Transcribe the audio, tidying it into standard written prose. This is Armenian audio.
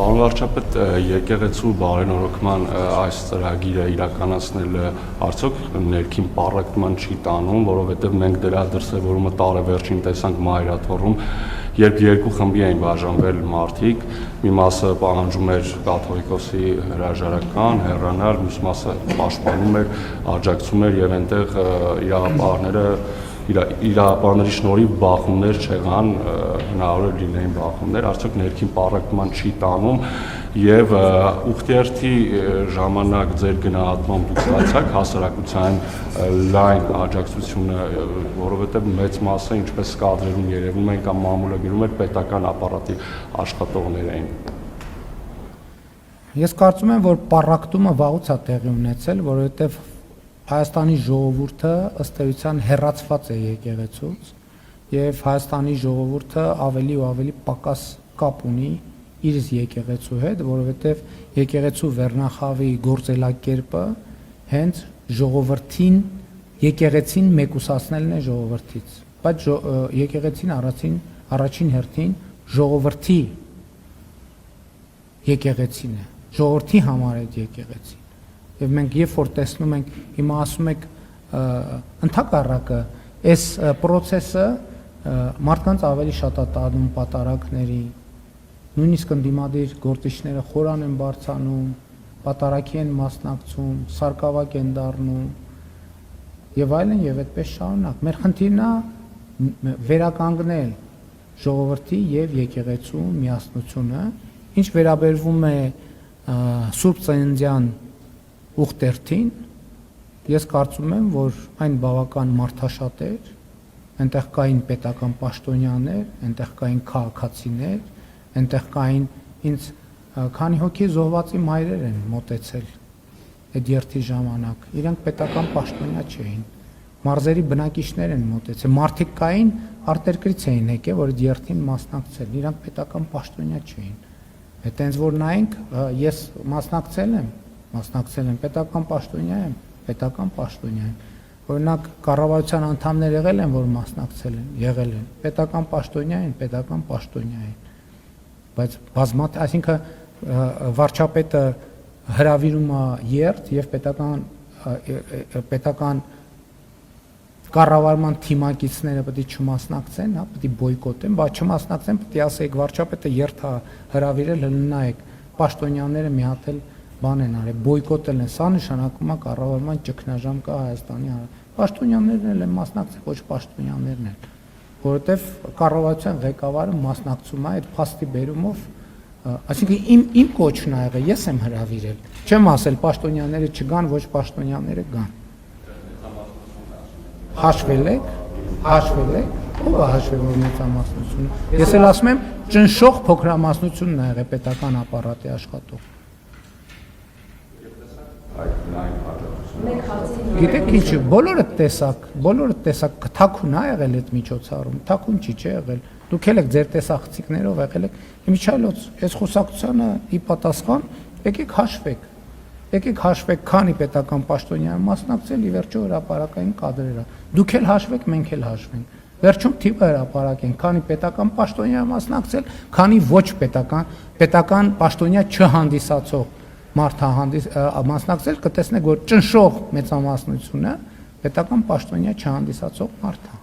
Պարոն վարչապետ, եկեղեցու բարենորոգման այս ծրագիրը իրականացնելը արդյոք ներքին պառակտման չի տանում, որովհետև մենք դրա դրսևորումը տարեվերջին տեսանք Մայրաթոռում, երբ երկու խմբի էին բաժանվել մարդիկ, մի մասը պահանջում էր կաթողիկոսի հրաժարական, հեռանալ, մյուս մասը պաշտպանում էր, աջակցում էր եւ այնտեղ իրավապահների շնորհիվ բախումներ չեղան, հնարավոր է լինեին բախումներ, արդյոք ներքին պառակտման չի տանում եւ ուխտիերթի ժամանակ ձեր գնահատմամբ դուք ստացաք հասարակության լայն աջակցությունը, որովհետեւ մեծ մասը, ինչպես կադրերում երևում են կամ մամուլը գրում էր, պետական ապարատի աշխատողներ էին։ Ես կարծում եմ, որ պառակտումը վաղուց է տեղի ունեցել, որովհետեւ Հայաստանի ժողովուրդը ըստ էության հեռացված է եկեղեցուց եւ Հայաստանի ժողովուրդը ավելի ու ավելի պակաս կապ ունի իր եկեղեցու հետ, որովհետեւ եկեղեցու վերնախավի գործելակերպը հենց ժողովրդին, եկեղեցին մեկուսացնելն է ժողովրդից, բայց եկեղեցին առաջին հերթին ժողովրդի եկեղեցին է, ժողովրդի համար է եկեղեցին։ Եվ մենք երբ որ տեսնում ենք, հիմա ասում եք ընդհակառակը, այս process-ը մարդկանց ավելի շատ է տանում պատարագների, նույնիսկ ընդդիմադիր գործիչները խորան են բարձանում, պատարագի են մասնակցում, սարկավակ են դառնում եւ այլն եւ այդպես շարունակ։ Մեր խնդիրն է վերականգնել ժողովրդի եւ եկեղեցու միասնությունը, ինչ վերաբերվում է Սուրբ Ծննդյան ուխտերթին, ես կարծում եմ, որ այն բավական մարդաշատ էր, այնտեղ կային պետական պաշտոնյաներ, այնտեղ կային քաղաքացիներ, այնտեղ կային ինձ քանի հոգի զոհվածի մայրեր են մոտեցել այդ երթի ժամանակ, իրենք պետական պաշտոնյա չէին, մարզերի բնակիչներ են մոտեցել, մարդիկ կային արտերկրից էին եկել, որ այդ երթին մասնակցել, իրանք պետական պաշտոնյա չէին, հետ այնց որ նայենք, ես մասնակցել եմ, պետական պաշտոնյա եմ, օրինակ կառավարության անդամներ եղել են, որ մասնակցել են, եղել են, պետական պաշտոնյա են, բայց բազմաթիվ, այսինքն վարչապետը հրավիրում է երթ եւ պետական կառավարման թիմակիցները պետք է չմասնակցեն, հա, պետք է բոյկոտեն, բայց չմասնակցեն, պետք է ասեք վարչապետը երթ է հրավիրել, նայեք, պաշտոնյաները մի հատ էլ բան են արել, բոյկոտել են, սա նշանակում է կառավարման ճգնաժամ կա Հայաստանի պաշտոնյաներն են մասնակցել, ոչ պաշտոնյաներն են, որովհետև կառավարության ղեկավարը մասնակցում է այդ փաստի բերումով, այսինքն իմ կոչն ա եղել, ես եմ հրավիրել, չեմ ասել պաշտոնյաները չգան, ոչ պաշտոնյաները գան։ Հաշվել եք, ով է հաշվել որ մեծամասնությունը։ Ես էլ ասում եմ, ճնշող փոքրամասնությունն ա եղել պետական ապարատի աշխատող։ Գիտեք ինչ, բոլորը տեսակ, թաքուն ա եղել այդ միջոցառում, թաքուն չի եղել, դուք էլ եք ձեր տեսախցիկներով եղել եք, իմիջայլոց, այս խոսակցությանը ի պատասխան, եկեք հաշվեք, քանի պետական պաշտոնյա մասնակցել, ի վերջո հրապարակային կադրերը, դուք էլ հաշվեք, մենք էլ հաշվենք, վերջում թիվը հրապարակենք, քանի պետական պաշտոնյա մասնակցել, քանի ոչ պետական պաշտոնյա չհանդիսացող մարդ մասնակցել, կտեսնեք, որ ճնշող մեծամասնությունը պետական պաշտոնյա չհանդիսացող մարդ է։